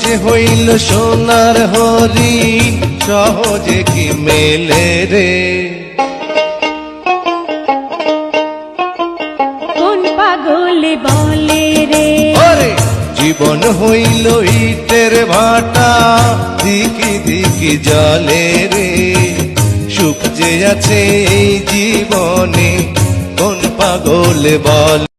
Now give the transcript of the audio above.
যে হইল সোনার হরিণ সহজে কি মেলে রে। কোন পাগলে বলে রে ওরে জীবন হইল ইটের ভাটা দিকি দিকি জলে রে। সুখ যে আছে এই জীবনে কোন পাগলে বলে।